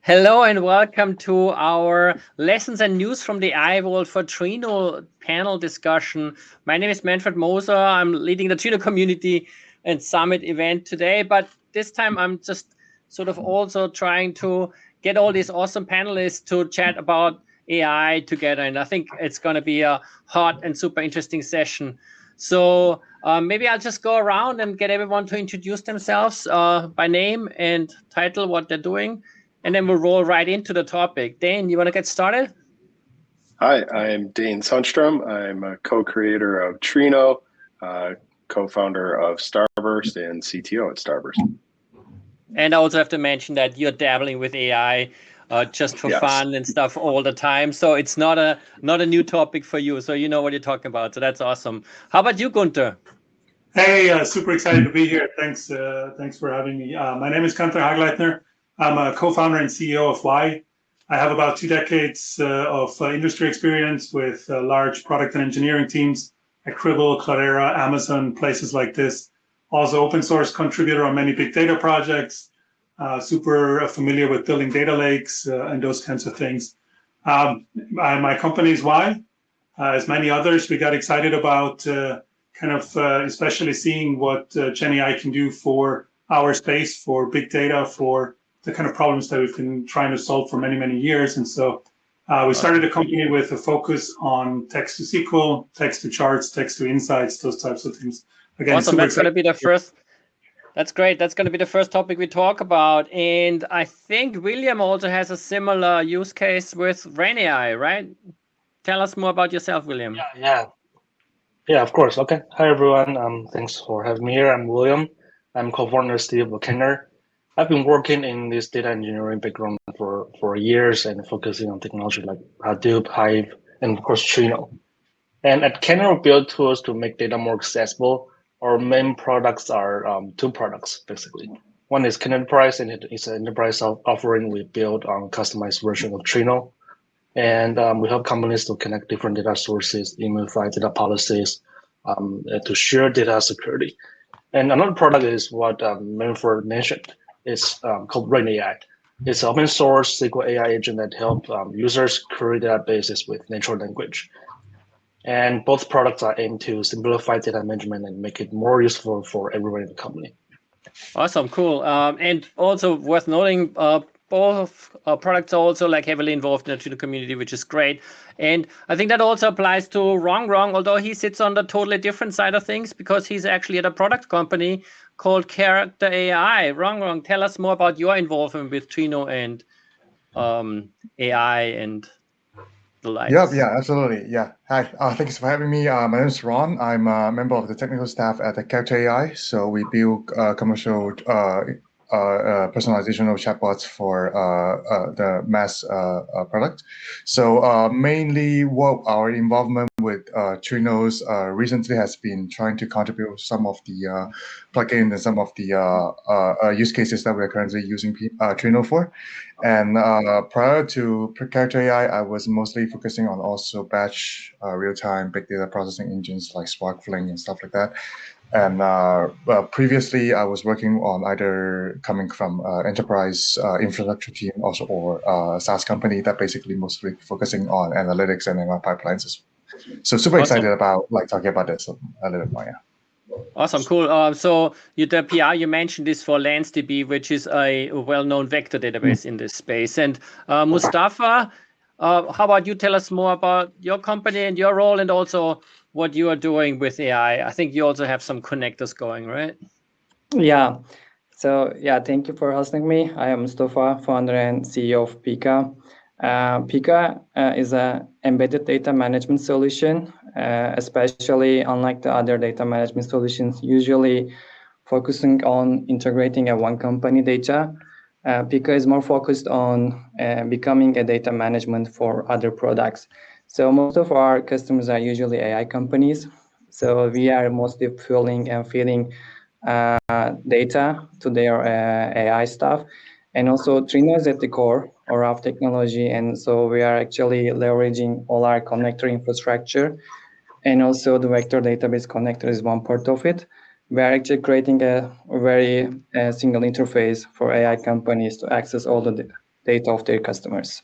Hello and welcome to our Lessons and News from the AI World for Trino panel discussion. My name is Manfred Moser. I'm leading the Trino community and summit event today, but this time I'm just sort of also trying to get all these awesome panelists to chat about AI together. And I think it's going to be a hot and super interesting session. So maybe I'll just go around and get everyone to introduce themselves by name and title, what they're doing. And then we'll roll right into the topic. Dane, you want to get started? Hi, I'm Dane Sundstrom. I'm a co-creator of Trino, co-founder of Starburst, and CTO at Starburst. And I also have to mention that you're dabbling with AI just for fun and stuff all the time. So it's not a new topic for you. So you know what you're talking about. So that's awesome. How about you, Gunther? Hey, super excited to be here. Thanks for having me. My name is Gunther Hagleitner. I'm a co-founder and CEO of Y. I have about 2 decades of industry experience with large product and engineering teams at Cribble, Cloudera, Amazon, places like this. Also open source contributor on many big data projects, super familiar with building data lakes and those kinds of things. My company is Y. As many others, we got excited about especially seeing what GenAI can do for our space, for big data, for the kind of problems that we've been trying to solve for many, many years. And so we started a company with a focus on text to SQL, text to charts, text to insights, those types of things. Again, awesome. That's going to be the first. That's great. That's going to be the first topic we talk about. And I think William also has a similar use case with RainAI, right? Tell us more about yourself, William. Yeah, of course. Okay. Hi, everyone. Thanks for having me here. I'm William. I'm co-founder Steve Kenner. I've been working in this data engineering background for years and focusing on technology like Hadoop, Hive, and of course Trino. And at Kenner, we build tools to make data more accessible. Our main products are 2 products, basically. One is Kenner Enterprise, and it's an enterprise offering we build on customized version of Trino. And we help companies to connect different data sources, unify data policies, to share data security. And another product is what Manfred mentioned. It's called RainAI. It's an open source SQL AI agent that helps users query databases with natural language. And both products are aimed to simplify data management and make it more useful for everyone in the company. Awesome, cool. And also worth noting, both products are also like heavily involved in the community, which is great. And I think that also applies to Wrong, although he sits on the totally different side of things because he's actually at a product company called Character AI. Wrong, tell us more about your involvement with Trino and AI and the likes. Yeah, absolutely. Yeah. Hi, thanks for having me. My name is Ron. I'm a member of the technical staff at the Character AI. So we build commercial personalization of chatbots for the mass product. So mainly what our involvement with Trino's recently has been trying to contribute some of the plugins and some of the use cases that we're currently using Trino for. And prior to Character AI, I was mostly focusing on also batch real-time big data processing engines like Spark, Flink, and stuff like that. And previously, I was working on either coming from enterprise infrastructure team also or SaaS company that basically mostly focusing on analytics and ML pipelines. So super excited about talking about this a little bit more. Yeah. Awesome, cool. So the PR you mentioned is for LensDB, which is a well-known vector database in this space. And Mustafa, how about you tell us more about your company and your role and also what you are doing with AI? I think you also have some connectors going, right? Yeah. So thank you for hosting me. I am Mustafa, founder and CEO of Pika. Pika is an embedded data management solution, especially unlike the other data management solutions, usually focusing on integrating a one company data. Pika is more focused on becoming a data management for other products. So most of our customers are usually AI companies. So we are mostly fueling and feeding data to their AI stuff. And also Trino is at the core of our technology. And so we are actually leveraging all our connector infrastructure. And also the vector database connector is one part of it. We are actually creating a very single interface for AI companies to access all the data of their customers.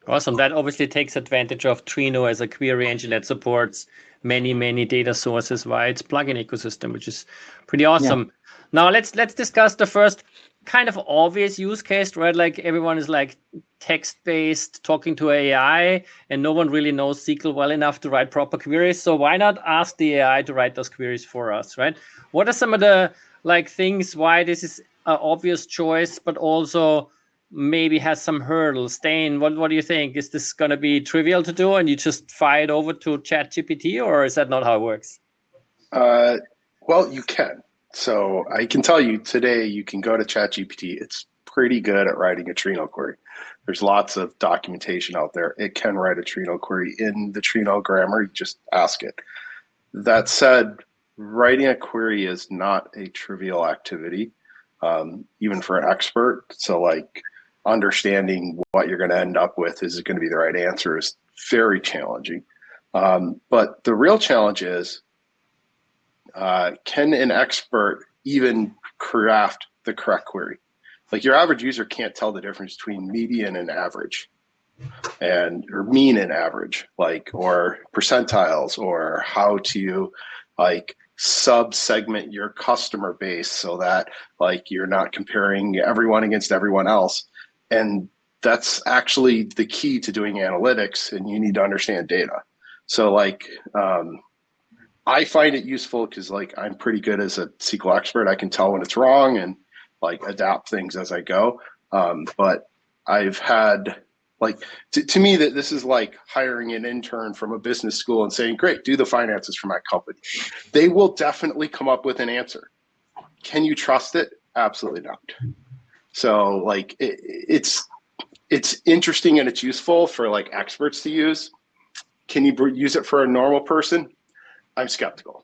Awesome. That obviously takes advantage of Trino as a query engine that supports many, many data sources via its plugin ecosystem, which is pretty awesome. Yeah. Now let's discuss the first kind of obvious use case, right? Like everyone is like text-based talking to AI, and no one really knows SQL well enough to write proper queries. So why not ask the AI to write those queries for us, right? What are some of the like things why this is an obvious choice, but also maybe has some hurdles? Dane, what do you think? Is this going to be trivial to do and you just fire it over to ChatGPT, or is that not how it works? Well, you can. So I can tell you today, you can go to ChatGPT. It's pretty good at writing a Trino query. There's lots of documentation out there. It can write a Trino query in the Trino grammar. You just ask it. That said, writing a query is not a trivial activity, even for an expert. So like understanding what you're going to end up with, is it going to be the right answer, is very challenging. But the real challenge is, can an expert even craft the correct query? Like your average user can't tell the difference between median and average, or mean and average, or percentiles, or how to like sub-segment your customer base so that like you're not comparing everyone against everyone else. And that's actually the key to doing analytics, and you need to understand data. So like, I find it useful because like I'm pretty good as a SQL expert. I can tell when it's wrong and like adapt things as I go. But I've had like, to me, that this is like hiring an intern from a business school and saying, great, do the finances for my company. They will definitely come up with an answer. Can you trust it? Absolutely not. So like it's interesting and it's useful for like experts to use. Can you use it for a normal person? I'm skeptical.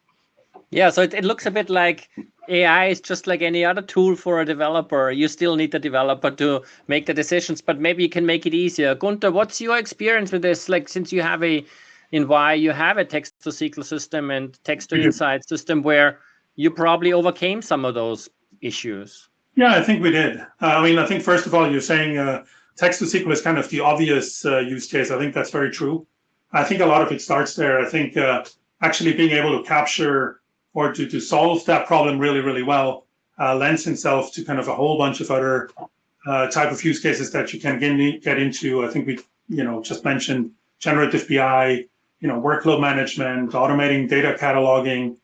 Yeah, so it looks a bit like AI is just like any other tool for a developer. You still need the developer to make the decisions, but maybe you can make it easier. Gunther, what's your experience with this? Like, since you have in Y, you have a text-to-SQL system and text-to-insight system where you probably overcame some of those issues. Yeah, I think we did. I mean, I think first of all, you're saying text-to-SQL is kind of the obvious use case. I think that's very true. I think a lot of it starts there. I think actually being able to capture or to solve that problem really, really well lends itself to kind of a whole bunch of other type of use cases that you can get into. I think we, just mentioned generative BI, workload management, automating data cataloging,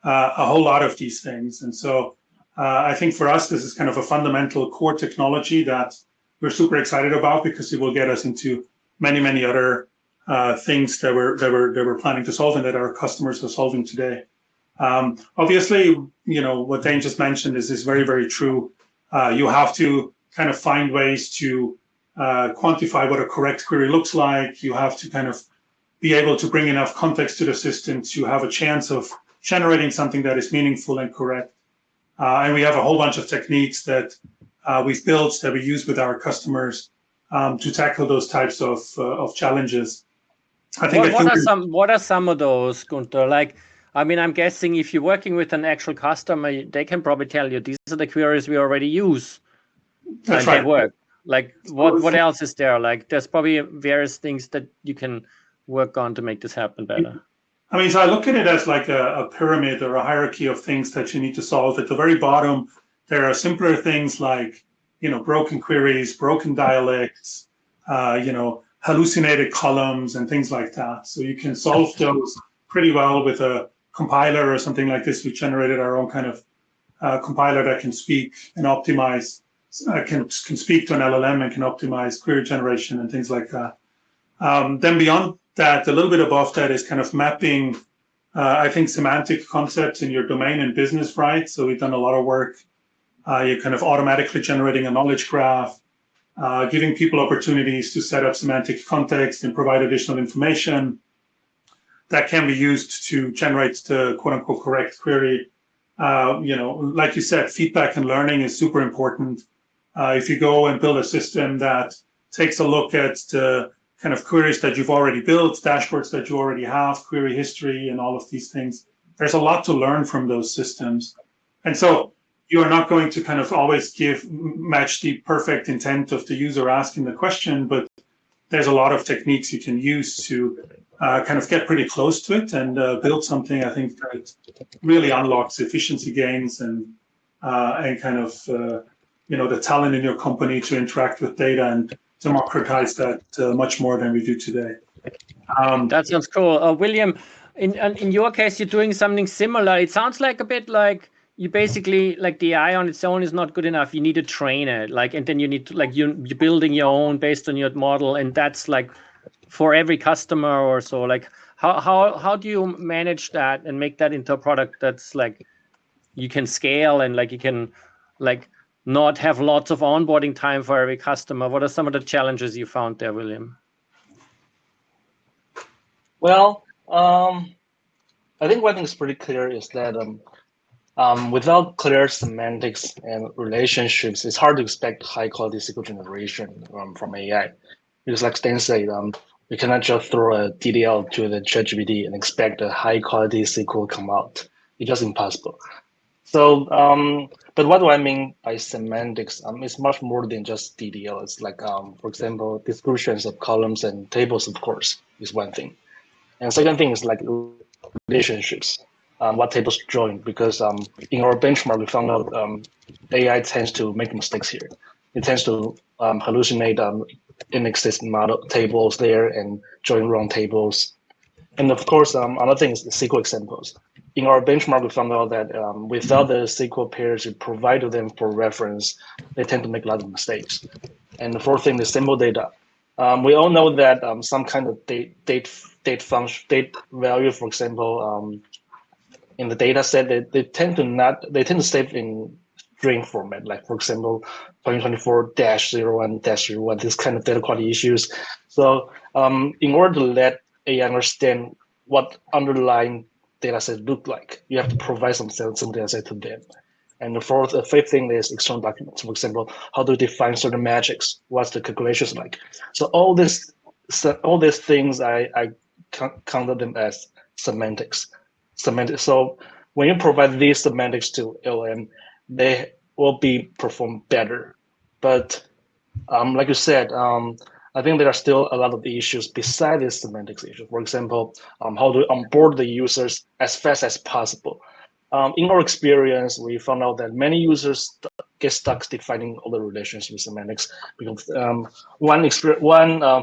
a whole lot of these things. And so I think for us, this is kind of a fundamental core technology that we're super excited about because it will get us into many, many other things that we're planning to solve and that our customers are solving today. Obviously, what Dane just mentioned is very, very true. You have to kind of find ways to quantify what a correct query looks like. You have to kind of be able to bring enough context to the system to have a chance of generating something that is meaningful and correct. And we have a whole bunch of techniques that we've built that we use with our customers to tackle those types of challenges. What are some of those, Gunther? Like, I mean, I'm guessing if you're working with an actual customer, they can probably tell you these are the queries we already use. That's right. They work. Like, what else is there? Like, there's probably various things that you can work on to make this happen better. I mean, so I look at it as like a pyramid or a hierarchy of things that you need to solve. At the very bottom, there are simpler things like, broken queries, broken dialects, hallucinated columns and things like that. So you can solve those pretty well with a compiler or something like this. We generated our own kind of compiler that can speak and optimize, can speak to an LLM and can optimize query generation and things like that. Then beyond that, a little bit above that is kind of mapping, I think, semantic concepts in your domain and business, right? So we've done a lot of work. You're kind of automatically generating a knowledge graph, giving people opportunities to set up semantic context and provide additional information that can be used to generate the quote unquote correct query. Like you said, feedback and learning is super important. If you go and build a system that takes a look at the kind of queries that you've already built, dashboards that you already have, query history, and all of these things, there's a lot to learn from those systems. And so you are not going to kind of always match the perfect intent of the user asking the question, but there's a lot of techniques you can use to kind of get pretty close to it and build something, I think, that really unlocks efficiency gains and kind of, the talent in your company to interact with data and democratize that much more than we do today. That sounds cool. William, in your case, you're doing something similar. It sounds like a bit like you basically, like the AI on its own is not good enough. You need to train it, and then you need to, you're building your own based on your model, and that's like for every customer or so. Like how do you manage that and make that into a product that's like you can scale and you can not have lots of onboarding time for every customer? What are some of the challenges you found there, William? Well, I think one thing is pretty clear is that without clear semantics and relationships, it's hard to expect high quality SQL generation from AI. Because like Stan said, you cannot just throw a DDL to the ChatGPT and expect a high quality SQL come out. It's just impossible. So, but what do I mean by semantics? It's much more than just DDL. It's like, for example, descriptions of columns and tables, of course, is one thing. And second thing is like relationships, what tables join, because in our benchmark, we found out AI tends to make mistakes here. It tends to hallucinate inexistent model tables there and join wrong tables. And of course, another thing is the SQL examples. In our benchmark, we found out that without the SQL pairs you provide to them for reference, they tend to make a lot of mistakes. And the fourth thing is simple data. We all know that some kind of date value, for example, in the data set, they tend to save in string format, like for example, 2024-01-01, this kind of data quality issues. So in order to let AI understand what underlying data set look like, you have to provide some data set to them. And the fifth thing is external documents. For example, how to define certain metrics? What's the calculations like? So all these things I counted them as semantics. So when you provide these semantics to LM, they will be performed better. But like you said, I think there are still a lot of the issues besides this semantics issue. For example, how to onboard the users as fast as possible. In our experience, we found out that many users get stuck defining all the relations with semantics. Because one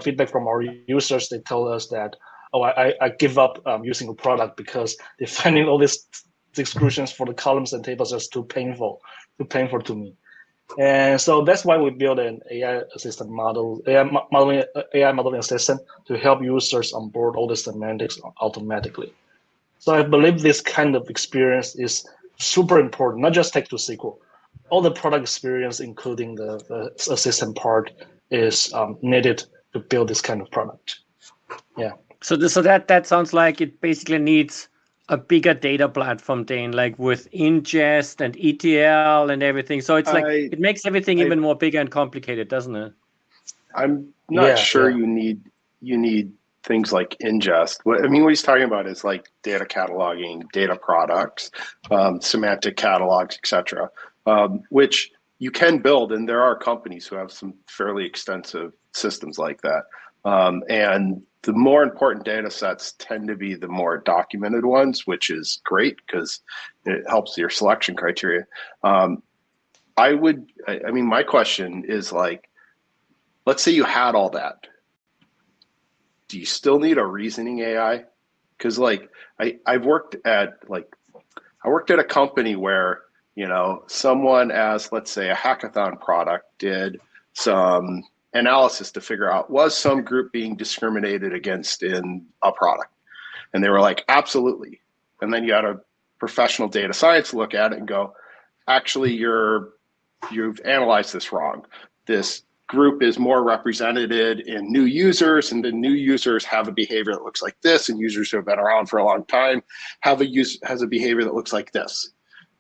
feedback from our users, they told us that, oh, I give up using a product because defining all these exclusions for the columns and tables is too painful to me. And so that's why we built an AI assistant model, AI modeling assistant to help users onboard all the semantics automatically. So I believe this kind of experience is super important, not just text to SQL. All the product experience, including the assistant part, is needed to build this kind of product. Yeah. So that sounds like it basically needs a bigger data platform then, like with ingest and ETL and everything. So it's it makes everything even more bigger and complicated, doesn't it? I'm not sure you need things like ingest. What he's talking about is like data cataloging, data products, semantic catalogs, etc., which you can build, and there are companies who have some fairly extensive systems like that. And the more important data sets tend to be the more documented ones, which is great because it helps your selection criteria. My question is like, let's say you had all that. Do you still need a reasoning AI? Because I worked at a company where, someone as, let's say, a hackathon product did some analysis to figure out, was some group being discriminated against in a product? And they were like, absolutely. And then you had a professional data science look at it and go, actually, you've analyzed this wrong. This group is more represented in new users, and the new users have a behavior that looks like this, and users who have been around for a long time has a behavior that looks like this.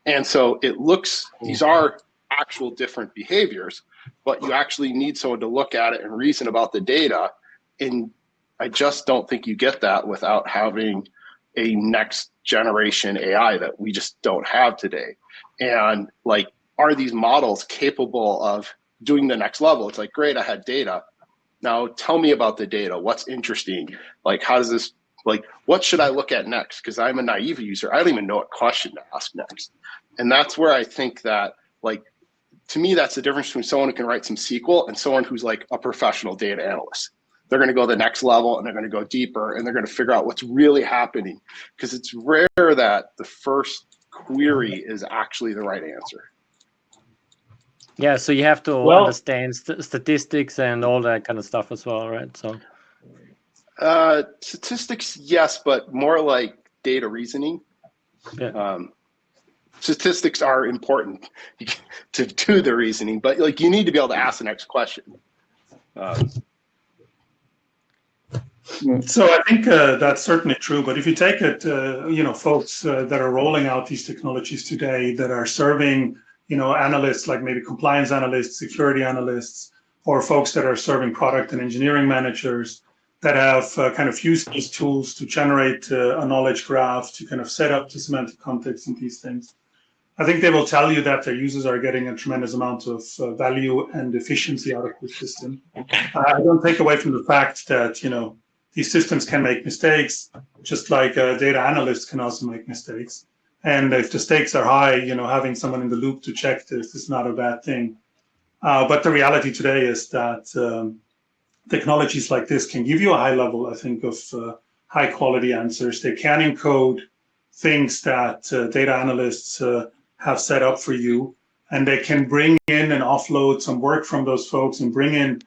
And so it looks, these are actual different behaviors, but you actually need someone to look at it and reason about the data. And I just don't think you get that without having a next generation AI that we just don't have today. And like, are these models capable of doing the next level? It's like, great, I had data. Now tell me about the data. What's interesting? Like, how does this, like, what should I look at next? Because I'm a naive user. I don't even know what question to ask next. And that's where I think that, like, to me, that's the difference between someone who can write some SQL and someone who's like a professional data analyst. They're going to go the next level and they're going to go deeper and they're going to figure out what's really happening, because it's rare that the first query is actually the right answer. Yeah, so you have to understand statistics and all that kind of stuff as well, right? So statistics, yes, but more like data reasoning. Yeah. Statistics are important to do the reasoning, but like, you need to be able to ask the next question. So I think that's certainly true. But if you take it, folks that are rolling out these technologies today that are serving, analysts like maybe compliance analysts, security analysts, or folks that are serving product and engineering managers that have kind of used these tools to generate a knowledge graph, to kind of set up the semantic context and these things. I think they will tell you that their users are getting a tremendous amount of value and efficiency out of the system. I don't take away from the fact that, these systems can make mistakes, just like data analysts can also make mistakes. And if the stakes are high, having someone in the loop to check this is not a bad thing. But the reality today is that technologies like this can give you a high level, I think, of high quality answers. They can encode things that data analysts have set up for you, and they can bring in and offload some work from those folks and bring in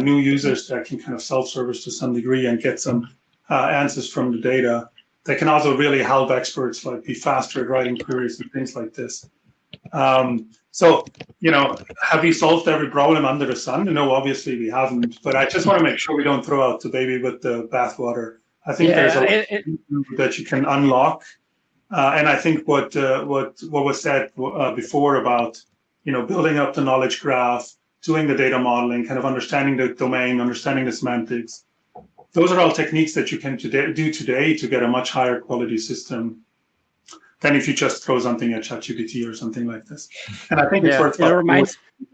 new users that can kind of self-service to some degree and get some answers from the data. They can also really help experts like be faster at writing queries and things like this. So, have we solved every problem under the sun? No, obviously we haven't, but I just want to make sure we don't throw out the baby with the bathwater. I think there's a lot that you can unlock. And I think what was said before about, building up the knowledge graph, doing the data modeling, kind of understanding the domain, understanding the semantics. Those are all techniques that you can do today to get a much higher quality system than if you just throw something at ChatGPT or something like this. And I think it's worthwhile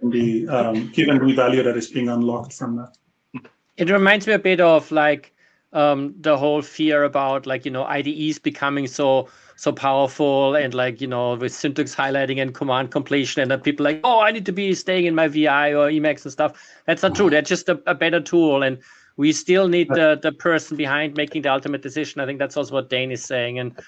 the given the value that is being unlocked from that. It reminds me a bit of like the whole fear about like, IDEs becoming so powerful and like, with syntax highlighting and command completion, and then people like, oh, I need to be staying in my VI or Emacs and stuff. That's not true. That's just a better tool. And we still need the person behind making the ultimate decision. I think that's also what Dane is saying. And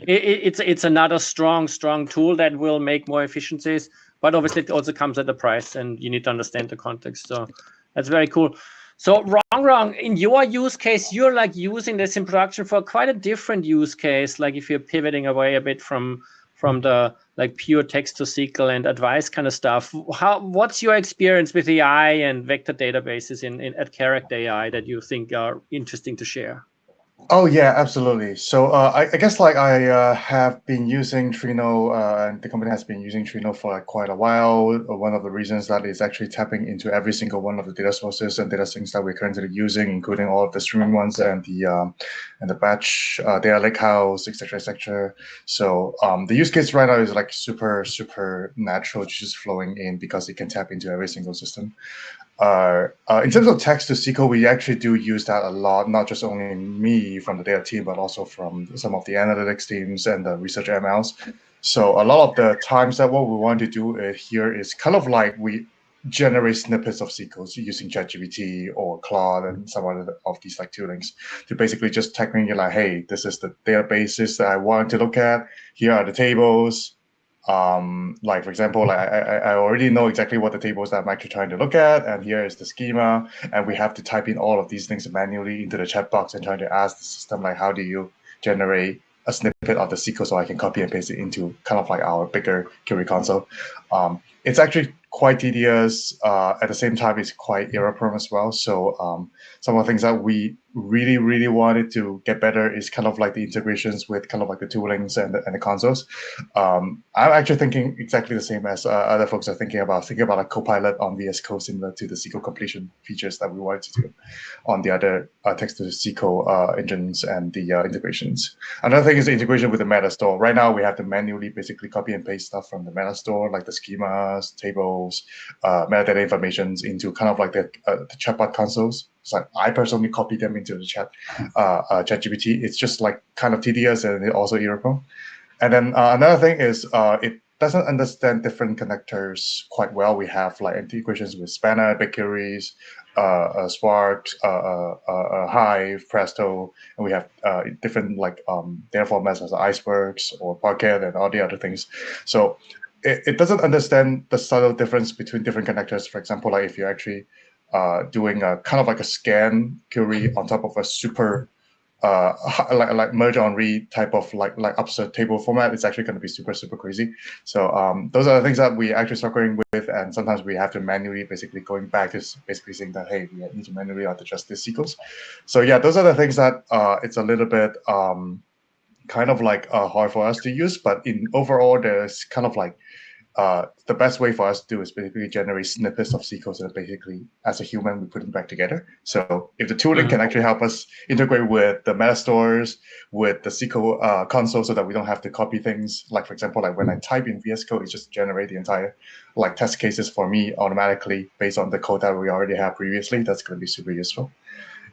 it's another strong tool that will make more efficiencies, but obviously it also comes at a price and you need to understand the context. So that's very cool. So wrong. In your use case, you're like using this in production for quite a different use case. Like if you're pivoting away a bit from the like pure text to SQL and advice kind of stuff. What's your experience with AI and vector databases at Character AI that you think are interesting to share? Oh yeah, absolutely. So I guess like I have been using Trino, and the company has been using Trino for like quite a while. One of the reasons that is actually tapping into every single one of the data sources and data sinks that we're currently using, including all of the streaming ones and the batch data lakehouse, etc., etc. So the use case right now is like super natural, just flowing in because it can tap into every single system. In terms of text to SQL, we actually do use that a lot, not just only me from the data team, but also from some of the analytics teams and the research MLs. So a lot of the times that what we want to do here is kind of like we generate snippets of SQL using ChatGPT or Claude and some other of these like toolings to basically just technically like, hey, this is the databases that I want to look at. Here are the tables. Like for example, like I already know exactly what the tables that I'm actually trying to look at, and here is the schema, and we have to type in all of these things manually into the chat box and trying to ask the system like, how do you generate a snippet of the SQL so I can copy and paste it into kind of like our bigger query console. it's actually quite tedious. At the same time, it's quite error prone as well. So some of the things that we really wanted to get better is kind of like the integrations with kind of like the toolings and the consoles. I'm actually thinking exactly the same as other folks are thinking about a Copilot on VS Code similar to the SQL completion features that we wanted to do on the other text to SQL engines and the integrations. Another thing is the integration with the meta store. Right now, we have to manually basically copy and paste stuff from the meta store, like the schemas, tables, metadata informations into kind of like the chatbot consoles. So I personally copy them into the ChatGPT. It's just like kind of tedious and also error prone. And then another thing is it doesn't understand different connectors quite well. We have like integrations with Spanner, BigQuery, Spark, Hive, Presto, and we have different like data formats as icebergs or Parquet and all the other things. So it doesn't understand the subtle difference between different connectors. For example, like if you're actually doing a kind of like a scan query on top of a super like merge on read type of like upsert table format, it's actually going to be super crazy. So those are the things that we actually struggling with, and sometimes we have to manually basically going back to basically saying that, hey, we need to manually adjust this sequence. So yeah, those are the things that it's a little bit kind of like hard for us to use, but in overall there's kind of like the best way for us to do is basically generate snippets of SQL that basically, as a human, we put them back together. So if the tooling can actually help us integrate with the meta stores, with the SQL console, so that we don't have to copy things. Like, for example, like when I type in VS Code, it just generate the entire like test cases for me automatically based on the code that we already have previously. That's going to be super useful.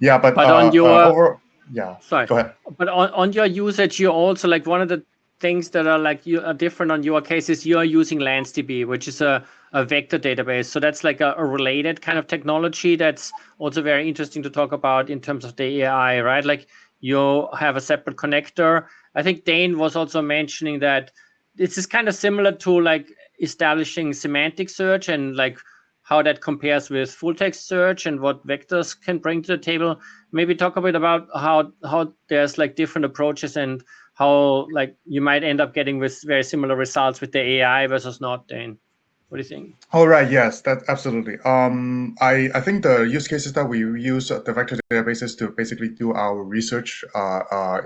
Yeah, but on your overall, yeah. Sorry. Go ahead. But on your usage, you also like one of the things that are like you are different on your case is you are using LandsDB, which is a vector database. So that's like a related kind of technology that's also very interesting to talk about in terms of the AI, right? Like you have a separate connector. I think Dane was also mentioning that this is kind of similar to like establishing semantic search and like how that compares with full text search and what vectors can bring to the table. Maybe talk a bit about how there's like different approaches and how like you might end up getting with very similar results with the AI versus not, Dane. What do you think? All right, yes, that absolutely. I think the use cases that we use the vector databases to basically do our research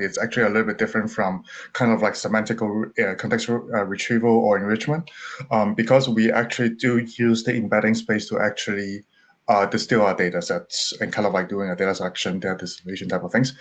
it's actually a little bit different from kind of like semantic contextual retrieval or enrichment, because we actually do use the embedding space to actually distill our data sets and kind of like doing a data selection, data distillation type of things.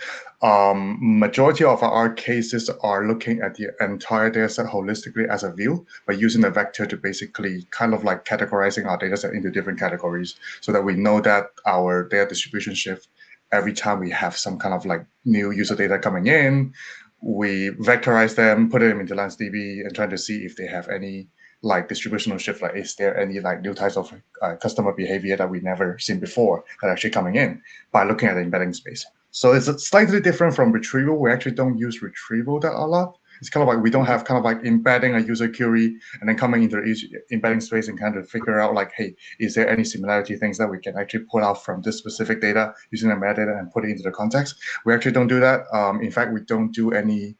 Majority of our cases are looking at the entire data set holistically as a view, but using the vector to basically kind of like categorizing our data set into different categories so that we know that our data distribution shift every time we have some kind of like new user data coming in. We vectorize them, put them into LandsDB and trying to see if they have any like distributional shift, like is there any like new types of customer behavior that we never seen before that are actually coming in by looking at the embedding space. So it's slightly different from retrieval. We actually don't use retrieval that a lot. It's kind of like we don't have kind of like embedding a user query and then coming into the embedding space and kind of figure out like, hey, is there any similarity things that we can actually pull out from this specific data using the metadata and put it into the context? We actually don't do that. In fact, we don't do any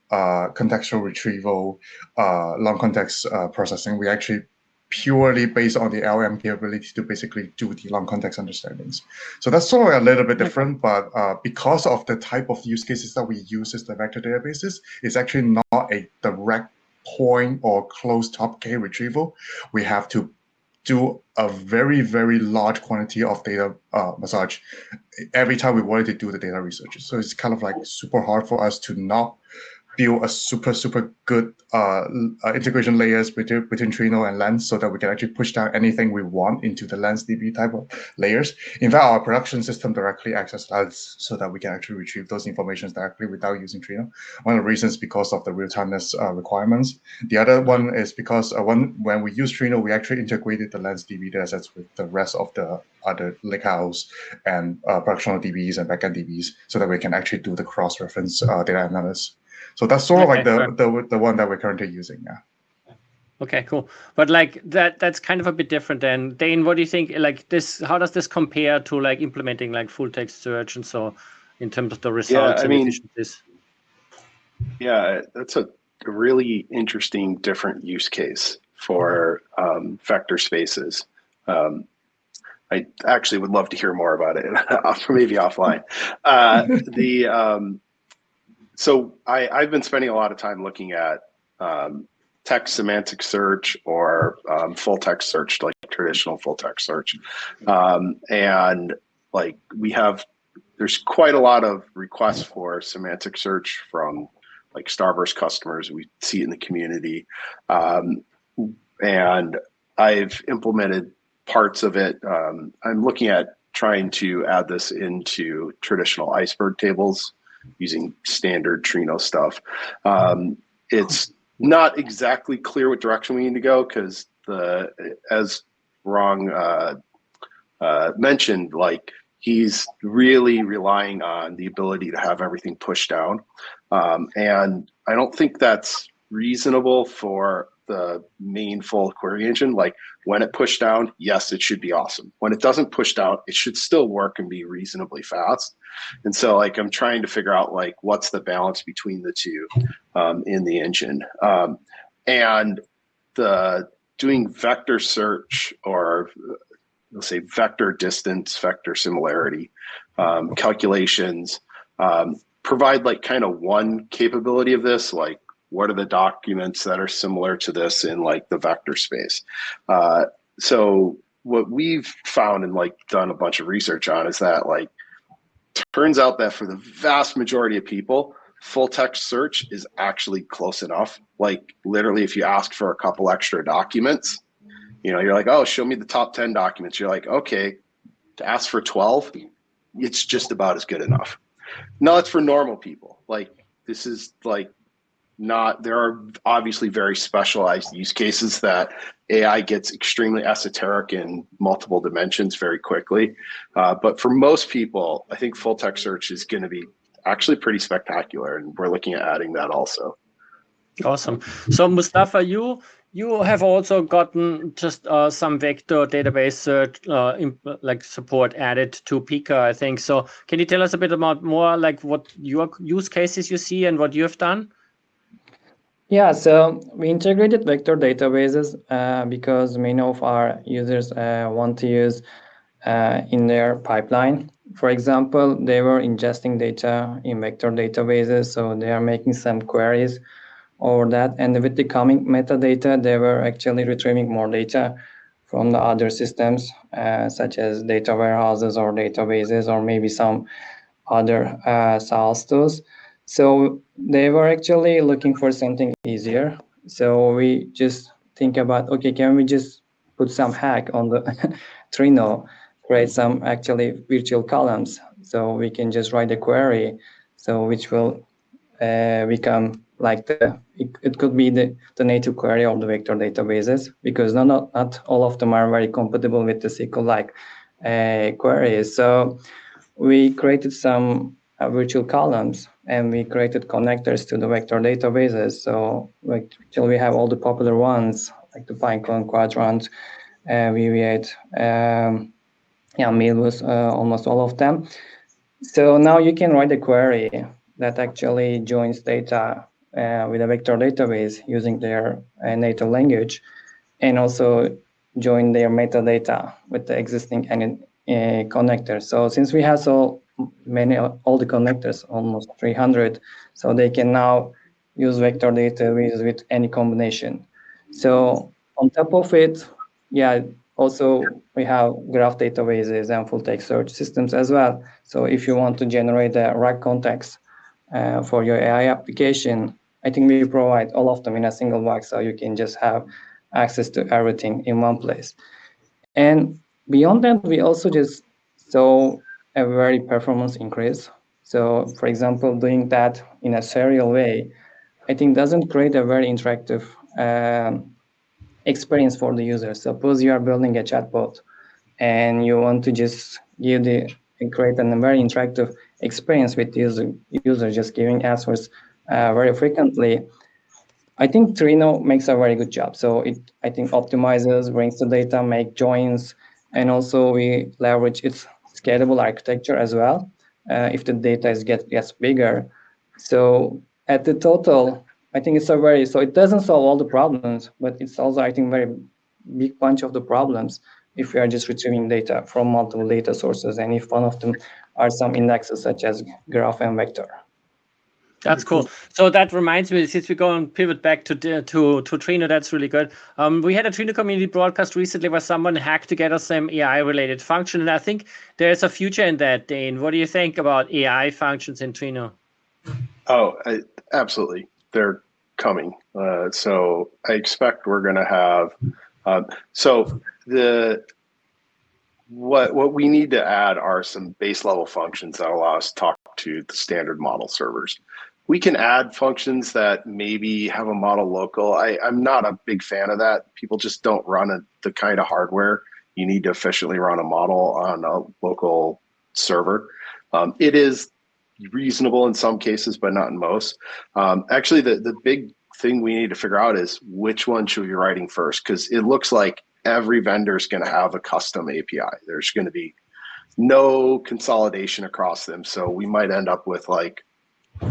contextual retrieval, long context processing. We actually purely based on the LM capability to basically do the long context understandings. So that's sort of a little bit different, but because of the type of use cases that we use as the vector databases, it's actually not a direct point or close top K retrieval. We have to do a very large quantity of data massage every time we wanted to do the data research. So it's kind of like super hard for us to not build a super good integration layers between Trino and Lens so that we can actually push down anything we want into the LandsDB type of layers. In fact, our production system directly accesses Lens so that we can actually retrieve those informations directly without using Trino. One of the reasons because of the real-timeness requirements. The other one is because when we use Trino, we actually integrated the LandsDB datasets with the rest of the other lakehouse and productional DBs and backend DBs so that we can actually do the cross-reference data analysis. So that's sort of like the one that we're currently using now. Okay, cool. But like that's kind of a bit different then. Dane, what do you think? Like this, how does this compare to like implementing like full text search and so in terms of the results and efficiencies? Yeah, that's a really interesting different use case for vector spaces. I actually would love to hear more about it, maybe offline. So I've been spending a lot of time looking at text semantic search or full text search, like traditional full text search. And like there's quite a lot of requests for semantic search from like Starburst customers. We see it in the community. And I've implemented parts of it. I'm looking at trying to add this into traditional iceberg tables using standard Trino stuff. It's not exactly clear what direction we need to go because as Rong mentioned, like he's really relying on the ability to have everything pushed down. And I don't think that's reasonable for the main full query engine. Like when it pushed down, yes, it should be awesome. When it doesn't push down, it should still work and be reasonably fast. And so like I'm trying to figure out like what's the balance between the two in the engine. And doing vector search or let's say vector distance, vector similarity calculations provide like kind of one capability of this, like what are the documents that are similar to this in like the vector space. So what we've found and like done a bunch of research on is that like turns out that for the vast majority of people, full text search is actually close enough. Like literally if you ask for a couple extra documents, you know, you're like, oh, show me the top 10 documents. You're like, okay, to ask for 12, it's just about as good enough. No, it's for normal people. Like this is like there are obviously very specialized use cases that AI gets extremely esoteric in multiple dimensions very quickly. But for most people, I think full text search is going to be actually pretty spectacular. And we're looking at adding that also. Awesome. So Mustafa, you have also gotten just some vector database search like support added to Pika, I think. So can you tell us a bit about more like what your use cases you see and what you have done? Yeah, so we integrated vector databases because many of our users want to use in their pipeline. For example, they were ingesting data in vector databases, so they are making some queries over that. And with the coming metadata, they were actually retrieving more data from the other systems, such as data warehouses or databases, or maybe some other SaaS tools. So they were actually looking for something easier. So we just think about, okay, can we just put some hack on the Trino, create some actually virtual columns, so we can just write a query, so which will become like it could be the native query of the vector databases, because not all of them are very compatible with the SQL-like queries. So we created some virtual columns, and we created connectors to the vector databases. So like we have all the popular ones like the Pinecone, Quadrant, VV8, Milbus, almost all of them. So now you can write a query that actually joins data with a vector database using their native language, and also join their metadata with the existing connectors. So since we have so many, all the connectors, almost 300, so they can now use vector database with any combination. So on top of it, yeah, also we have graph databases and full text search systems as well. So if you want to generate a RAG context for your AI application, I think we provide all of them in a single box, so you can just have access to everything in one place. And beyond that, we also just saw a very performance increase. So for example, doing that in a serial way, I think doesn't create a very interactive experience for the user. Suppose you are building a chatbot and you want to just create a very interactive experience with the user just giving answers very frequently. I think Trino makes a very good job. So I think optimizes, brings the data, make joins, and also we leverage its scalable architecture as well if the data gets bigger. So at the total, I think it's so it doesn't solve all the problems, but it's also, I think, very big bunch of the problems if we are just retrieving data from multiple data sources, and if one of them are some indexes such as graph and vector. That's cool. So that reminds me, since we go and pivot back to Trino, that's really good. We had a Trino community broadcast recently where someone hacked together some AI-related function, and I think there's a future in that, Dane. What do you think about AI functions in Trino? Oh, absolutely. They're coming. So I expect we're going to have. What we need to add are some base level functions that allow us to talk to the standard model servers. We can add functions that maybe have a model local. I'm not a big fan of that. People just don't run the kind of hardware you need to efficiently run a model on a local server. It is reasonable in some cases, but not in most. Actually, the big thing we need to figure out is which one should we be writing first, because it looks like every vendor is going to have a custom API. There's going to be no consolidation across them. So we might end up with like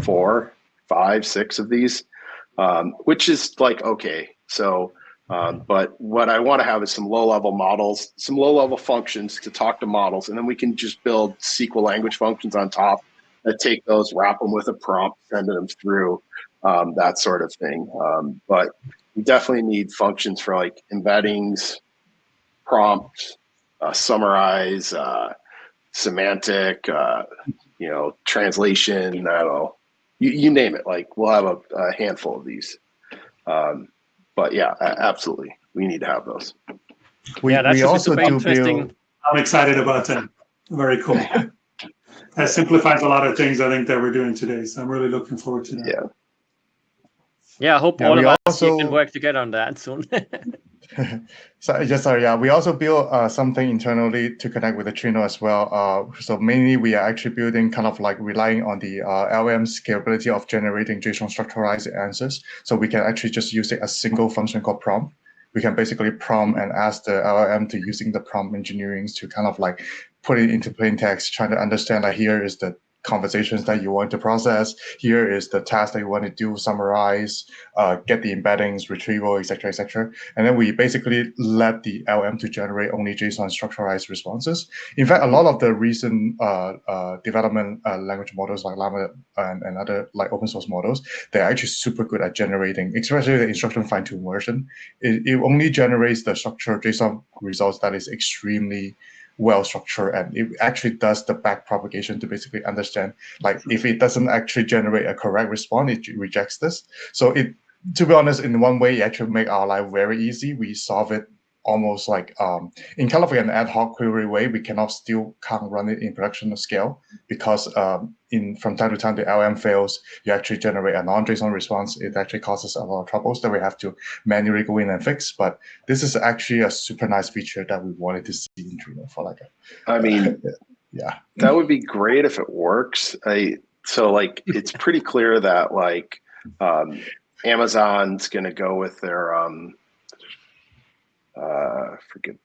4, 5, 6 of these, which is like, okay. So, but what I want to have is some low-level models, some low-level functions to talk to models, and then we can just build SQL language functions on top that take those, wrap them with a prompt, send them through, that sort of thing. But we definitely need functions for like embeddings, prompts, summarize, semantic, translation, I don't know, you name it. Like we'll have a handful of these. But yeah, absolutely. We need to have those. We also do interesting. I'm excited about that. Very cool. That simplifies a lot of things I think that we're doing today. So I'm really looking forward to that. Yeah. Yeah, I hope all of us can work together on that soon. We also built something internally to connect with the Trino as well. So mainly we are actually building kind of like relying on the LLM's capability of generating JSON structurized answers. So we can actually just use a single function called prompt. We can basically prompt and ask the LLM to using the prompt engineering to kind of like put it into plain text, trying to understand that here is the conversations that you want to process. Here is the task that you want to do, summarize, get the embeddings, retrieval, etc. And then we basically let the LM to generate only JSON structurized responses. In fact, a lot of the recent development language models like Llama and other like open source models, they're actually super good at generating, especially the instruction fine-tune version. It only generates the structured JSON results that is extremely well structured, and it actually does the back propagation to basically understand, like if it doesn't actually generate a correct response, it rejects this. So it, to be honest, in one way, it actually make our life very easy. We solve it almost like in kind of like an ad hoc query way. We can't run it in production scale because from time to time the LM fails. You actually generate a non-JSON response. It actually causes a lot of troubles that we have to manually go in and fix. But this is actually a super nice feature that we wanted to see in Trino for like yeah, that would be great if it works. So like it's pretty clear that like Amazon's going to go with their forget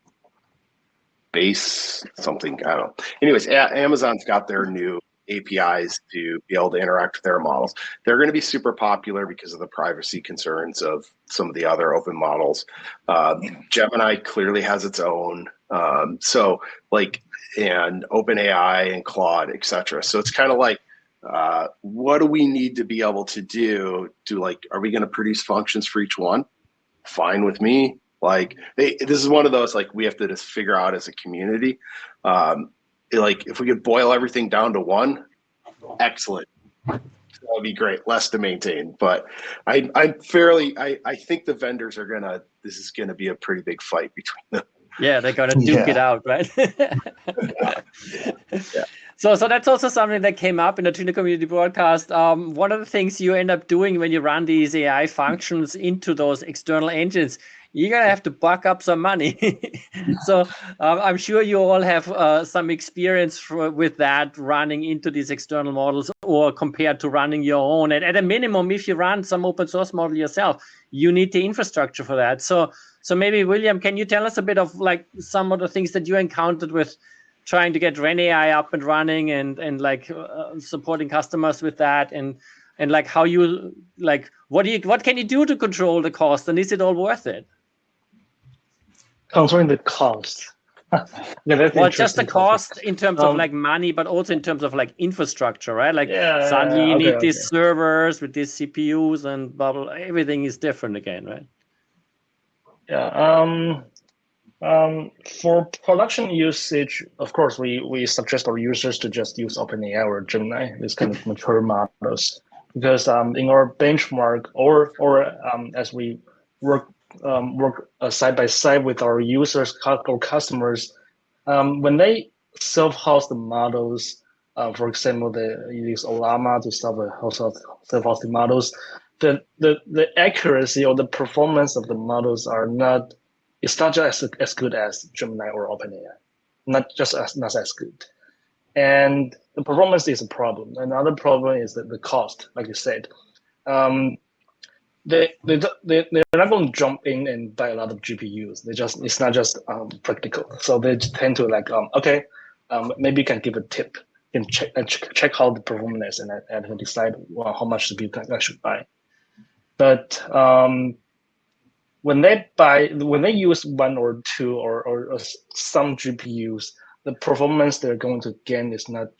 base something, I don't know. Anyways, Amazon's got their new APIs to be able to interact with their models. They're going to be super popular because of the privacy concerns of some of the other open models. Gemini clearly has its own. So like, and OpenAI and Claude, etc. So it's kind of like, what do we need to be able to do to like, are we going to produce functions for each one? Fine with me. Like this is one of those, like we have to just figure out as a community, like if we could boil everything down to one, excellent. That would be great, less to maintain. But I think the vendors are this is gonna be a pretty big fight between them. Yeah, they're gonna duke it out, right? Yeah. So that's also something that came up in the Trino community broadcast. One of the things you end up doing when you run these AI functions into those external engines, you're gonna have to buck up some money. So I'm sure you all have some experience with that running into these external models, or compared to running your own. And at a minimum, if you run some open source model yourself, you need the infrastructure for that. So maybe William, can you tell us a bit of like some of the things that you encountered with trying to get RenAI up and running and like supporting customers with that, and and like how you like what can you do to control the cost, and is it all worth it? Controlling the cost. Well, just the cost in terms of like money, but also in terms of like infrastructure, right? Like suddenly you need these servers with these CPUs and blah, blah, everything is different again, right? Yeah. For production usage, of course, we suggest our users to just use OpenAI or Gemini, these kind of mature models, because in our benchmark or as we work side by side with our users or customers, when they self-host the models, for example, they use Olama to self-hosting models, the accuracy or the performance of the models it's not just as good as Gemini or OpenAI, not as good. And the performance is a problem. Another problem is that the cost, like you said. They're not going to jump in and buy a lot of GPUs. It's not just practical. So they tend to like, maybe you can give a tip and check how the performance and decide how much GPU I should buy. But when they use one or two or some GPUs, the performance they're going to gain is not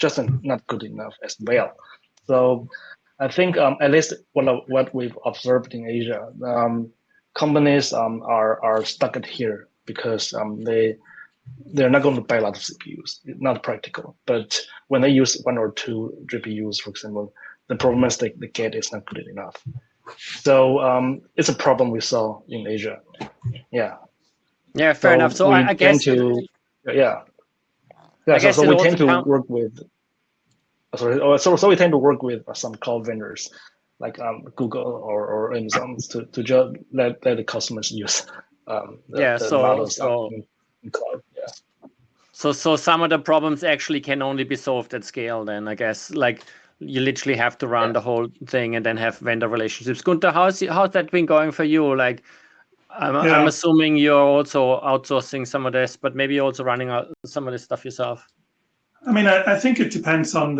good enough as well. So I think at least what we've observed in Asia, companies are stuck at here because they're not going to buy a lot of CPUs. It's not practical. But when they use one or two GPUs, for example, the performance they get is not good enough. So it's a problem we saw in Asia. Yeah. Yeah, fair enough. So I guess so we tend to work with. So we tend to work with some cloud vendors like Google or Amazon to just let the customers use the models in cloud. Yeah. So some of the problems actually can only be solved at scale. Then I guess like you literally have to run the whole thing and then have vendor relationships. Gunther, how's that been going for you? Like, I'm assuming you're also outsourcing some of this, but maybe you're also running some of this stuff yourself. I mean, I think it depends on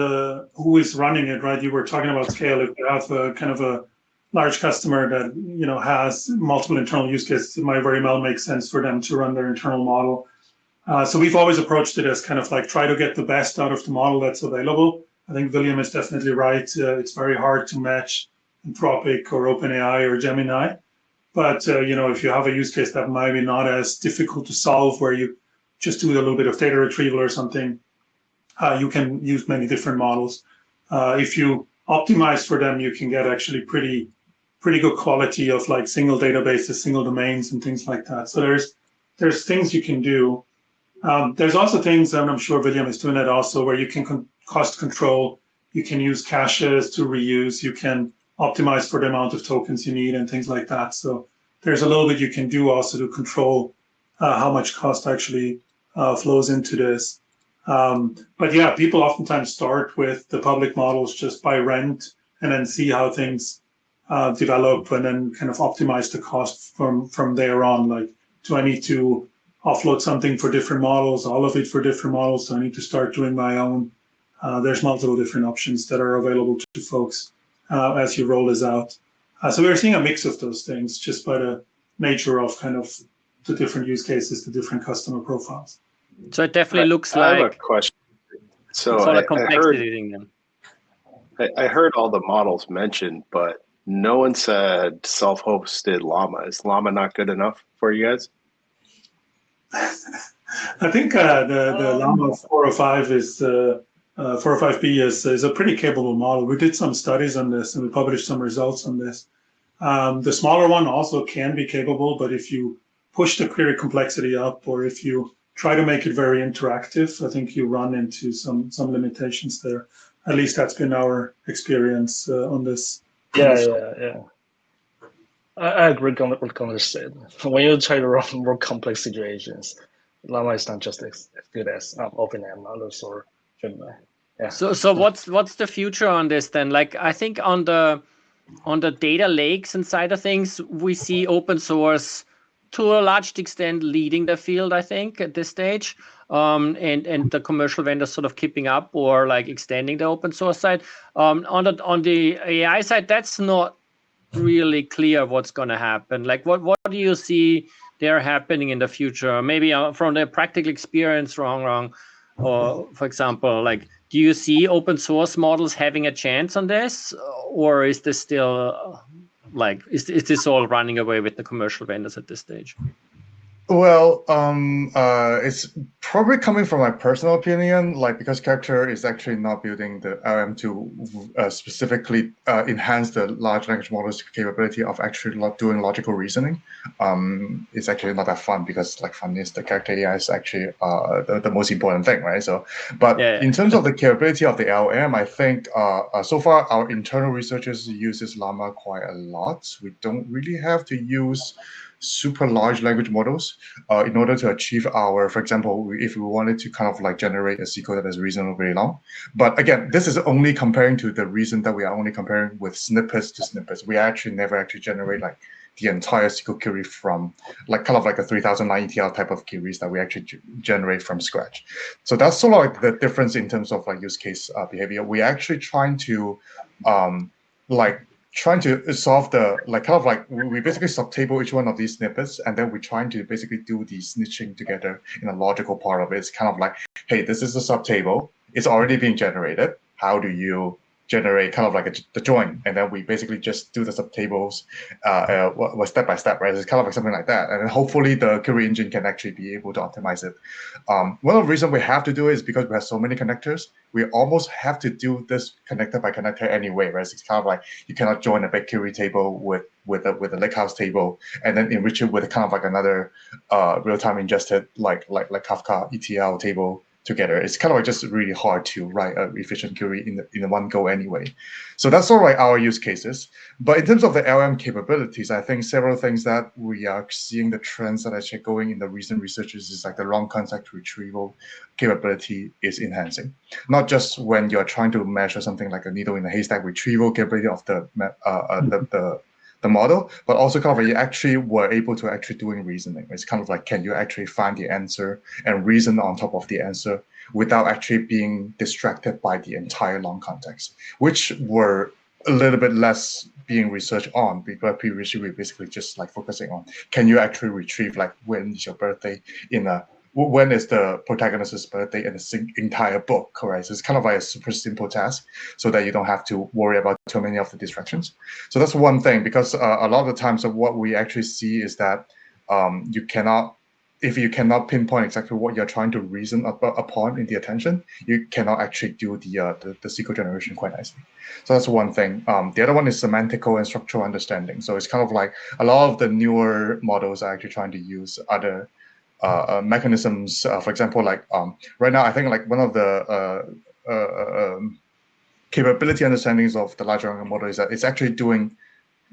who is running it, right? You were talking about scale. If you have a kind of a large customer that has multiple internal use cases, it might very well make sense for them to run their internal model. So we've always approached it as kind of like try to get the best out of the model that's available. I think William is definitely right. It's very hard to match Anthropic or OpenAI or Gemini. But if you have a use case that might be not as difficult to solve, where you just do a little bit of data retrieval or something, you can use many different models. If you optimize for them, you can get actually pretty good quality of like single databases, single domains, and things like that. So there's things you can do. There's also things, and I'm sure William is doing that also, where you can cost control. You can use caches to reuse. You can optimize for the amount of tokens you need and things like that. So there's a little bit you can do also to control how much cost actually flows into this. But yeah, people oftentimes start with the public models just by rent and then see how things develop and then kind of optimize the cost from there on. Like, do I need to offload something for different models, all of it for different models? Do I need to start doing my own? There's multiple different options that are available to folks as you roll this out. So we're seeing a mix of those things just by the nature of kind of the different use cases, the different customer profiles. So it definitely looks like. I have a question. So I heard all the models mentioned, but no one said self-hosted Llama. Is Llama not good enough for you guys? I think the Llama 405 is 405B is a pretty capable model. We did some studies on this and we published some results on this. The smaller one also can be capable, but if you push the query complexity up or if you try to make it very interactive, I think you run into some limitations there. At least that's been our experience on this. Yeah. I agree with what Gunther said. When you try to run more complex situations, Llama is not just as good as OpenAI models or Gemini. Yeah. So what's the future on this then? Like, I think on the data lakes and side of things, we see open source to a large extent leading the field, I think, at this stage. and the commercial vendors sort of keeping up or like extending the open source side. On the AI side, that's not really clear what's going to happen. Like what do you see there happening in the future? Maybe from the practical experience, or for example, like, do you see open source models having a chance on this, or is this still like is this all running away with the commercial vendors at this stage? Well, it's probably coming from my personal opinion, like because Character is actually not building the LM to specifically enhance the large language model's capability of actually doing logical reasoning. It's actually not that fun because like fun is the Character AI is actually the most important thing, right? So, but in terms of the capability of the LM, I think so far our internal researchers uses Llama quite a lot. We don't really have to use super large language models in order to achieve our, for example, if we wanted to kind of like generate a SQL that is reasonably long. But again, this is only comparing to the reason that we are only comparing with snippets to snippets. We actually never actually generate like the entire SQL query from like kind of like a 3009 ETL type of queries that we actually generate from scratch. So that's sort of like the difference in terms of like use case behavior. We're actually trying to trying to solve the like kind of like we basically subtable each one of these snippets, and then we're trying to basically do the snitching together in a logical part of it. It's kind of like, hey, this is a subtable. It's already being generated. How do you generate kind of like the join? And then we basically just do the subtables step by step, right? It's kind of like something like that. And then hopefully the query engine can actually be able to optimize it. One of the reasons we have to do it is because we have so many connectors. We almost have to do this connector by connector anyway, right? So it's kind of like you cannot join a big query table with a lakehouse table and then enrich it with kind of like another real-time ingested like Kafka ETL table together. It's kind of like just really hard to write an efficient query in one go anyway. So that's sort of like our use cases. But in terms of the LM capabilities, I think several things that we are seeing the trends that are actually going in the recent researches is like the long context retrieval capability is enhancing. Not just when you're trying to measure something like a needle in a haystack retrieval capability of the model, but also kind of you actually were able to actually doing reasoning. It's kind of like, can you actually find the answer and reason on top of the answer without actually being distracted by the entire long context, which were a little bit less being researched on, because previously we basically just like focusing on, can you actually retrieve like when is your birthday when is the protagonist's birthday in the entire book, correct? So it's kind of like a super simple task so that you don't have to worry about too many of the distractions. So that's one thing, because a lot of the times of what we actually see is that if you cannot pinpoint exactly what you're trying to reason upon in the attention, you cannot actually do the SQL generation quite nicely. So that's one thing. The other one is semantical and structural understanding. So it's kind of like a lot of the newer models are actually trying to use other mechanisms, for example, like right now, I think like one of the capability understandings of the large language model is that it's actually doing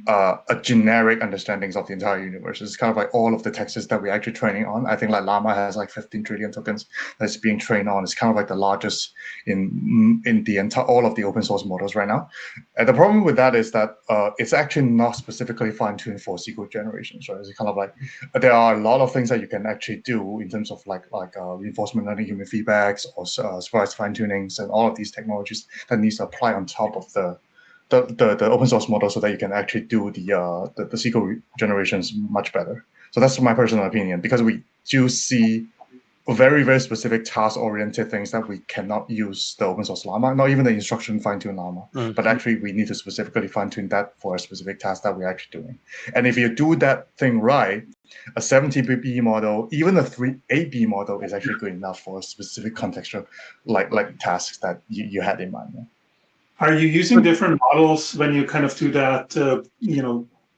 a generic understandings of the entire universe. It's kind of like all of the texts that we're actually training on. I think like Llama has like 15 trillion tokens that's being trained on. It's kind of like the largest in the entire all of the open source models right now. And the problem with that is that it's actually not specifically fine-tuned for SQL generations. Right? It's kind of like there are a lot of things that you can actually do in terms of like reinforcement learning, human feedbacks, or supervised fine-tunings, and all of these technologies that needs to apply on top of the open source model so that you can actually do the SQL generations much better. So that's my personal opinion, because we do see very, very specific task-oriented things that we cannot use the open source Llama, not even the instruction fine-tune Llama, but actually we need to specifically fine-tune that for a specific task that we're actually doing. And if you do that thing right, a 70B model, even a 8B model is actually good enough for a specific contextual like tasks that you had in mind. Yeah. Are you using different models when you kind of do that,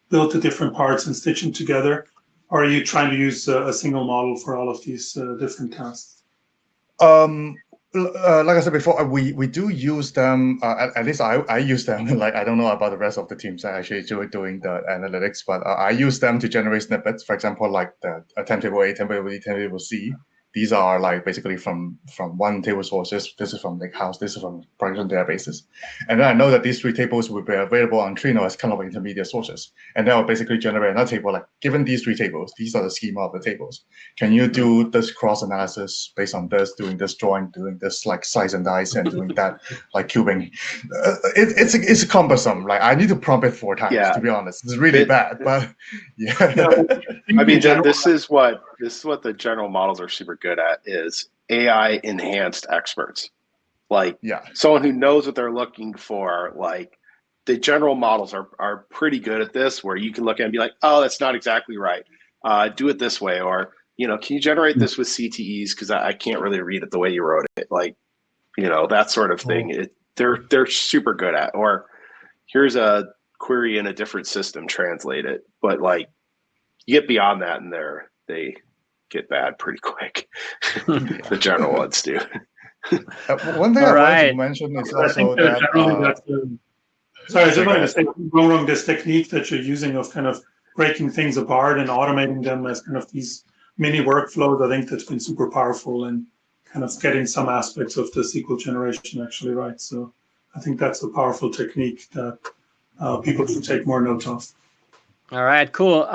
build the different parts and stitch them together? Or are you trying to use a single model for all of these different tasks? Like I said before, we do use them. At least I use them. Like I don't know about the rest of the teams that actually doing the analytics, but I use them to generate snippets. For example, like the temp table A, temp table B, temp table C. these are like basically from one table source. This is from Lakehouse. This is from production databases. And then I know that these 3 tables will be available on Trino as kind of intermediate sources. And that will basically generate another table like, given these 3 tables, these are the schema of the tables. Can you do this cross analysis based on this, doing this drawing, doing this like slice and dice, and doing that like cubing? It's cumbersome. Like I need to prompt it 4 times to be honest. It's really bad, but yeah. I mean, this is what the general models are super good at, is AI enhanced experts. Like someone who knows what they're looking for. Like the general models are pretty good at this, where you can look at it and be like, oh, that's not exactly right. Do it this way, or can you generate this with CTEs because I can't really read it the way you wrote it. Like that sort of thing. They're super good at. Or here's a query in a different system, translate it. But like you get beyond that, and they get bad pretty quick. The general ones do. One thing I wanted to mention is also that. Sorry, I was just going to say, wrong, this technique that you're using of kind of breaking things apart and automating them as kind of these mini workflows, I think that's been super powerful and kind of getting some aspects of the SQL generation actually right. So I think that's a powerful technique that people should take more note of. All right, cool.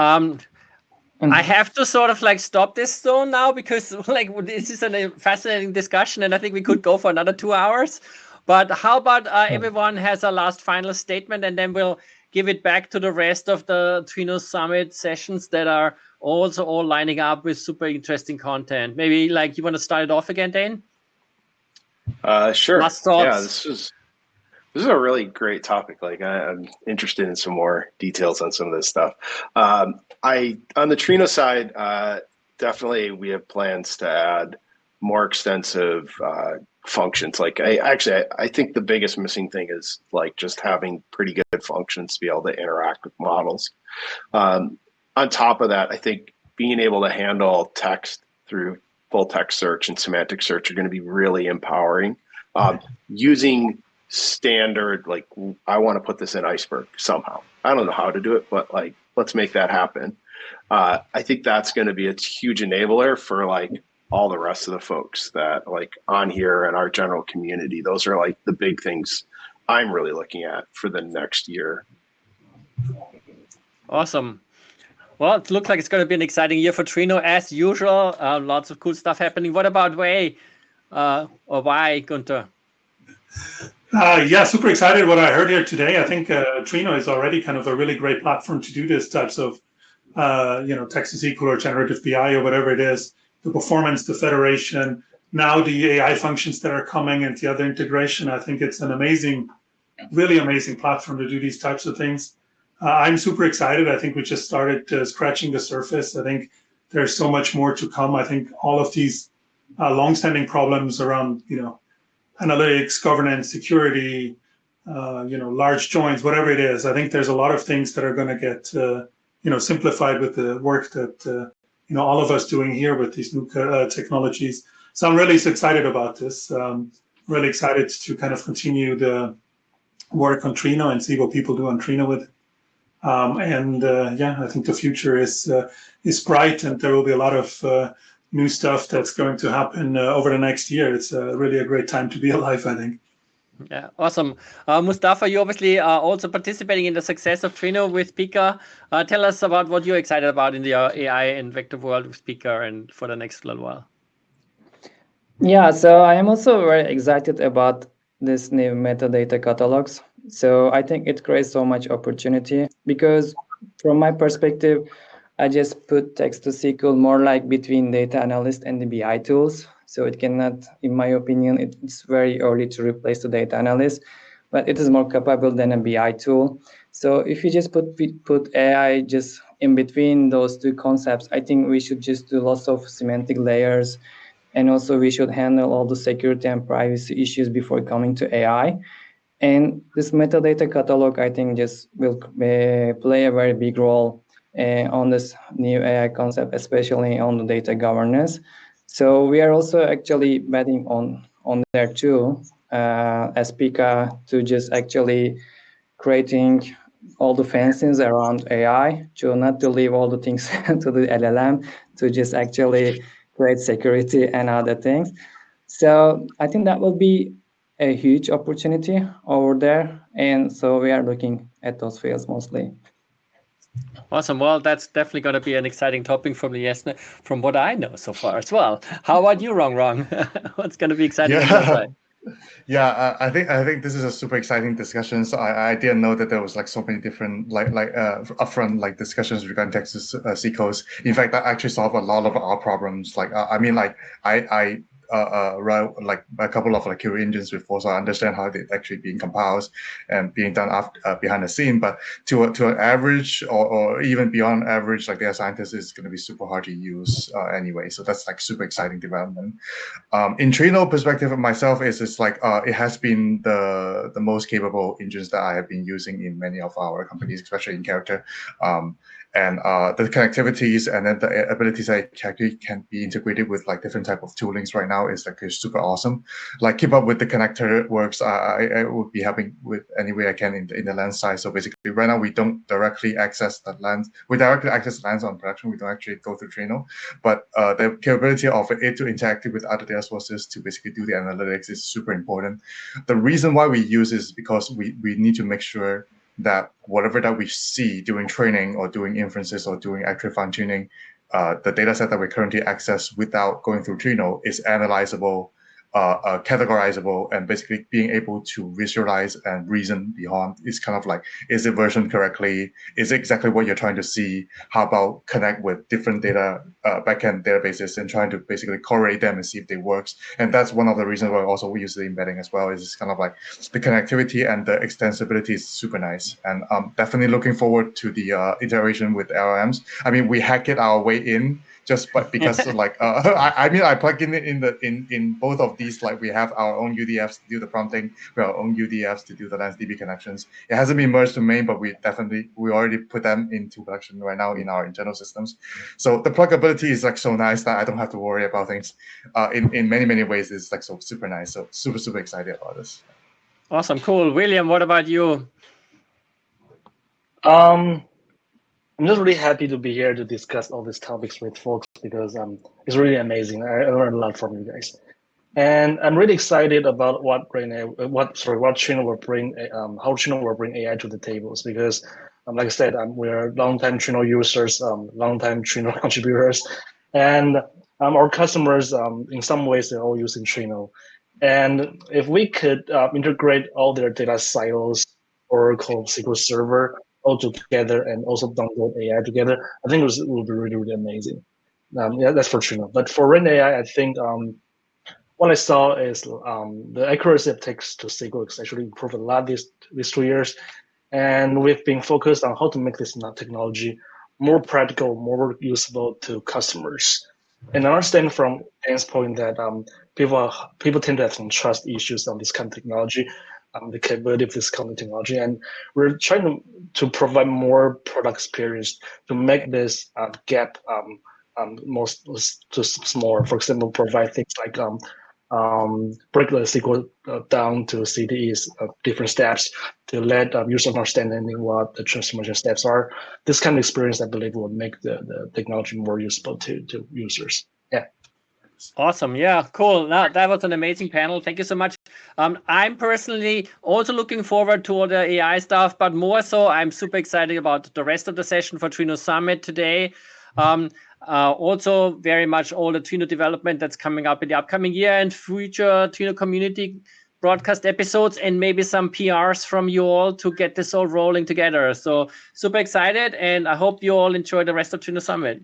I have to sort of like stop this zone now because like this is a fascinating discussion, and I think we could go for another 2 hours. But how about everyone has a last final statement, and then we'll give it back to the rest of the Trino Summit sessions that are also all lining up with super interesting content. Maybe like you want to start it off again, Dane? Sure. Last thoughts. Yeah, this is a really great topic. Like I'm interested in some more details on some of this stuff. On the Trino side, definitely we have plans to add more extensive functions. Like I think the biggest missing thing is like just having pretty good functions to be able to interact with models. On top of that, I think being able to handle text through full text search and semantic search are going to be really empowering. Using standard, like I want to put this in Iceberg somehow. I don't know how to do it, but like let's make that happen. I think that's going to be a huge enabler for like all the rest of the folks that like on here and our general community. Those are like the big things I'm really looking at for the next year. Awesome. Well, it looks like it's going to be an exciting year for Trino as usual. Lots of cool stuff happening. What about Wei or why, Gunther? Yeah, super excited what I heard here today. I think Trino is already kind of a really great platform to do this types of, text to SQL or generative BI or whatever it is. The performance, the federation, now the AI functions that are coming and the other integration. I think it's an amazing, really amazing platform to do these types of things. I'm super excited. I think we just started scratching the surface. I think there's so much more to come. I think all of these longstanding problems around, analytics, governance, security, large joins, whatever it is. I think there's a lot of things that are going to get, simplified with the work that, all of us doing here with these new technologies. So I'm really excited about this. Really excited to kind of continue the work on Trino and see what people do on Trino with it. I think the future is bright, and there will be a lot of new stuff that's going to happen over the next year. It's really a great time to be alive, I think. Yeah, awesome. Mustafa, you obviously are also participating in the success of Trino with Pika. Tell us about what you're excited about in the AI and vector world with Pika and for the next little while. Yeah, so I am also very excited about this new metadata catalogs. So I think it creates so much opportunity because from my perspective, I just put text to SQL more like between data analyst and the BI tools. So it cannot, in my opinion, it's very early to replace the data analyst, but it is more capable than a BI tool. So if you just put AI just in between those two concepts, I think we should just do lots of semantic layers. And also we should handle all the security and privacy issues before coming to AI. And this metadata catalog, I think, just will play a very big role on this new AI concept, especially on the data governance. So we are also actually betting on there too, as Pika, to just actually creating all the fancies around AI, to not to leave all the things to the LLM, to just actually great security and other things. So I think that will be a huge opportunity over there. And so we are looking at those fields mostly. Awesome. Well, that's definitely going to be an exciting topic from what I know so far as well. How about you, Wrong? What's going to be exciting on your side? Yeah, I think this is a super exciting discussion. So I didn't know that there was like so many different upfront like discussions regarding Texas sequels. In fact, that actually solved a lot of our problems. Like I wrote like a couple of like query engines before, so I understand how they actually being compiled and being done behind the scene. But to an average or even beyond average like data scientist, is going to be super hard to use anyway. So that's like super exciting development. In Trino perspective of myself, it's like it has been the most capable engines that I have been using in many of our companies, especially in character. And the connectivities and then the abilities that actually can be integrated with like different type of toolings right now is like super awesome. Like keep up with the connector works. I would be helping with any way I can in the lens side. So basically right now we don't directly access the lens. We directly access the lens on production. We don't actually go through Trino, but the capability of it to interact with other data sources to basically do the analytics is super important. The reason why we use is because we need to make sure that whatever that we see doing training or doing inferences or doing actual fine tuning, the data set that we currently access without going through Trino is analyzable, categorizable, and basically being able to visualize and reason beyond. It's kind of like, is it versioned correctly? Is it exactly what you're trying to see? How about connect with different data backend databases and trying to basically correlate them and see if they works? And that's one of the reasons why also we use the embedding as well. Is it's kind of like the connectivity and the extensibility is super nice. And I'm definitely looking forward to the iteration with LLMs. I mean, we hack it our way in just because like I plug in both of these. Like we have our own UDFs to do the prompting, we have our own UDFs to do the LensDB connections. It hasn't been merged to main, but we already put them into production right now in our internal systems. So the pluggability is like so nice that I don't have to worry about things. In many ways, it's like so super nice. So super excited about this. Awesome, cool. William, what about you? I'm just really happy to be here to discuss all these topics with folks because it's really amazing. I learned a lot from you guys, and I'm really excited about what Trino will bring, how Trino will bring AI to the tables. Because, like I said, we're long-time Trino users, long-time Trino contributors, and our customers, in some ways, they're all using Trino. And if we could integrate all their data silos, Oracle, SQL Server, all together and also download AI together, I think it will be really amazing. Yeah, that's for Trino. But for Rain AI, I think what I saw is the accuracy of text to SQL is actually improved a lot these 2 years. And we've been focused on how to make this technology more practical, more usable to customers. And I understand from Dan's point that people tend to have some trust issues on this kind of technology, the capability of this kind of technology, and we're trying to provide more product experience to make this gap smaller. For example, provide things like break the SQL down to CDEs, different steps to let users understand what the transformation steps are. This kind of experience, I believe, will make the technology more useful to users. Yeah. Awesome. Yeah, cool. Now, that was an amazing panel. Thank you so much. I'm personally also looking forward to all the AI stuff, but more so, I'm super excited about the rest of the session for Trino Summit today. Also, very much all the Trino development that's coming up in the upcoming year and future Trino community broadcast episodes, and maybe some PRs from you all to get this all rolling together. So super excited, and I hope you all enjoy the rest of Trino Summit.